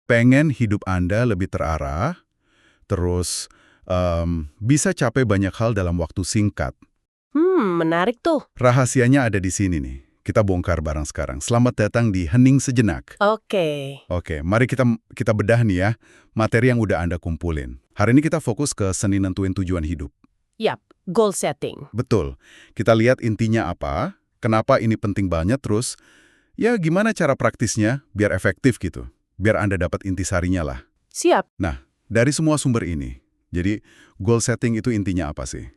Pengen hidup Anda lebih terarah, terus bisa capai banyak hal dalam waktu singkat. Menarik tuh. Rahasianya ada di sini nih. Kita bongkar bareng sekarang. Selamat datang di Hening Sejenak. Oke. Oke, mari kita bedah nih ya, materi yang udah Anda kumpulin. Hari ini kita fokus ke seni nentuin tujuan hidup. Yap, goal setting. Betul. Kita lihat intinya apa, kenapa ini penting banget, terus ya gimana cara praktisnya biar efektif gitu. Biar Anda dapat intisarinya lah. Siap. Nah, dari semua sumber ini, jadi goal setting itu intinya apa sih?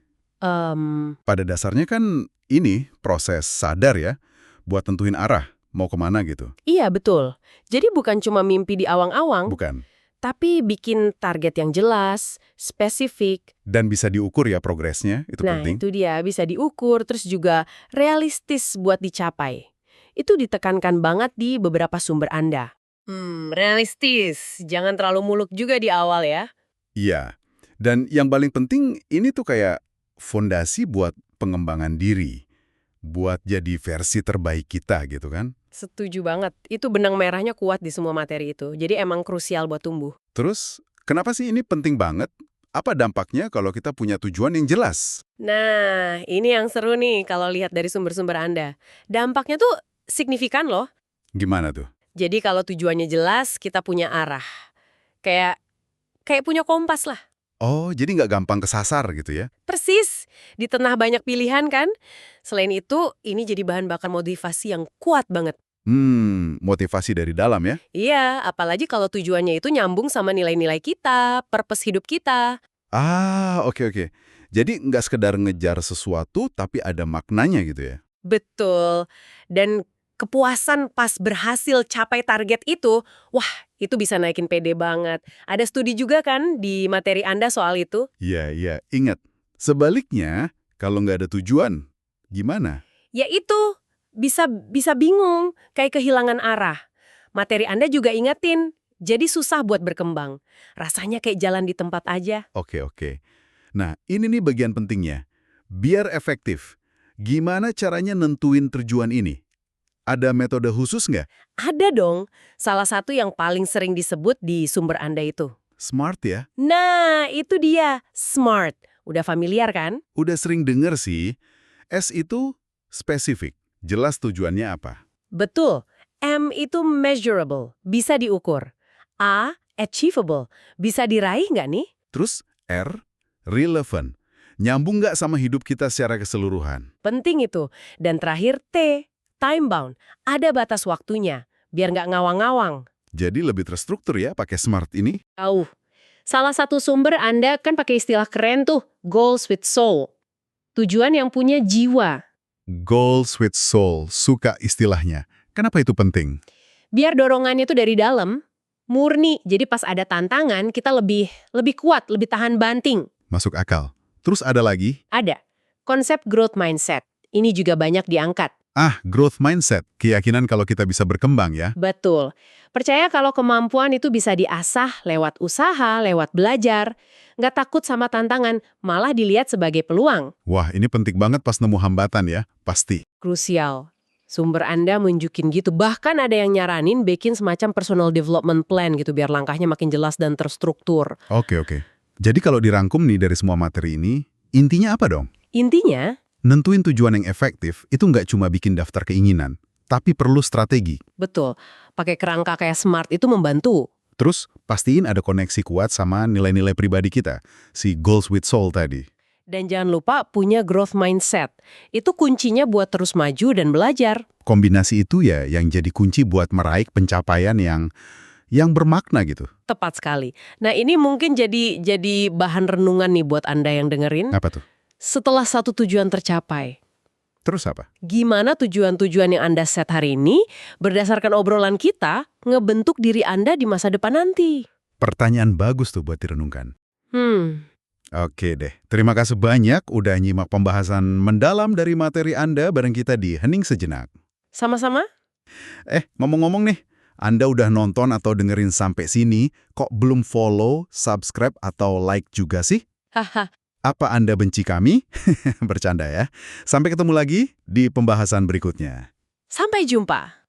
Pada dasarnya kan ini proses sadar ya, buat tentuin arah, mau kemana gitu. Iya, betul. Jadi bukan cuma mimpi di awang-awang, Bukan. tapi bikin target yang jelas, spesifik. Dan bisa diukur ya progresnya, itu Nah, penting. itu dia, bisa diukur, terus juga realistis buat dicapai. Itu ditekankan banget di beberapa sumber Anda. Realistis. Jangan terlalu muluk juga di awal ya. Iya. Dan yang paling penting, ini tuh kayak fondasi buat pengembangan diri. Buat jadi versi terbaik kita gitu kan. Setuju banget. Itu benang merahnya kuat di semua materi itu. Jadi emang krusial buat tumbuh. Terus, kenapa sih ini penting banget? Apa dampaknya kalau kita punya tujuan yang jelas? Nah, ini yang seru nih kalau lihat dari sumber-sumber Anda. Dampaknya tuh signifikan loh. Gimana tuh? Jadi kalau tujuannya jelas, kita punya arah. Kayak punya kompas lah. Oh, jadi nggak gampang kesasar gitu ya? Persis. Di tengah banyak pilihan kan. Selain itu, ini jadi bahan bakar motivasi yang kuat banget. Motivasi dari dalam ya? Iya, apalagi kalau tujuannya itu nyambung sama nilai-nilai kita, purpose hidup kita. Ah, oke. Jadi nggak sekedar ngejar sesuatu, tapi ada maknanya gitu ya? Betul. Dan kepuasan pas berhasil capai target itu, wah, itu bisa naikin PD banget. Ada studi juga kan di materi Anda soal itu? Iya. Ingat, sebaliknya, kalau nggak ada tujuan, gimana? Ya itu, bisa bingung, kayak kehilangan arah. Materi Anda juga ingetin, jadi susah buat berkembang. Rasanya kayak jalan di tempat aja. Oke. Nah, ini nih bagian pentingnya. Biar efektif, gimana caranya nentuin tujuan ini? Ada metode khusus nggak? Ada dong, salah satu yang paling sering disebut di sumber Anda itu. Smart ya? Nah, itu dia, SMART. Udah familiar kan? Udah sering denger sih. S itu spesifik, jelas tujuannya apa. Betul. M itu measurable, bisa diukur. A, achievable, bisa diraih nggak nih? Terus R, relevant. Nyambung nggak sama hidup kita secara keseluruhan? Penting itu. Dan terakhir T, time bound, ada batas waktunya, biar nggak ngawang-ngawang. Jadi lebih terstruktur ya pakai SMART ini? Salah satu sumber Anda kan pakai istilah keren tuh, goals with soul. Tujuan yang punya jiwa. Goals with soul, suka istilahnya. Kenapa itu penting? Biar dorongannya itu dari dalam, murni. Jadi pas ada tantangan, kita lebih kuat, lebih tahan banting. Masuk akal. Terus ada lagi? Ada. Konsep growth mindset. Ini juga banyak diangkat. Growth mindset. Keyakinan kalau kita bisa berkembang ya. Betul. Percaya kalau kemampuan itu bisa diasah lewat usaha, lewat belajar. Nggak takut sama tantangan, malah dilihat sebagai peluang. Wah, ini penting banget pas nemu hambatan ya. Pasti. Krusial. Sumber Anda nunjukin gitu. Bahkan ada yang nyaranin bikin semacam personal development plan gitu biar langkahnya makin jelas dan terstruktur. Oke. Jadi kalau dirangkum nih dari semua materi ini, intinya apa dong? Intinya, Nentuin tujuan yang efektif itu nggak cuma bikin daftar keinginan, tapi perlu strategi. betul, pakai kerangka kayak SMART itu membantu. Terus, pastiin ada koneksi kuat sama nilai-nilai pribadi kita, si goals with soul tadi. Dan jangan lupa punya growth mindset. Itu kuncinya buat terus maju dan belajar. Kombinasi itu ya yang jadi kunci buat meraih pencapaian yang bermakna gitu. Tepat sekali. Nah ini mungkin jadi bahan renungan nih buat Anda yang dengerin. Apa tuh? Setelah satu tujuan tercapai, Terus apa? gimana tujuan-tujuan yang Anda set hari ini berdasarkan obrolan kita ngebentuk diri Anda di masa depan nanti? Pertanyaan bagus tuh buat direnungkan. Oke deh, terima kasih banyak udah nyimak pembahasan mendalam dari materi Anda bareng kita di Hening Sejenak. Sama-sama? Ngomong-ngomong nih, Anda udah nonton atau dengerin sampai sini, kok belum follow, subscribe, atau like juga sih? Haha. Apa Anda benci kami? Bercanda ya. Sampai ketemu lagi di pembahasan berikutnya. Sampai jumpa.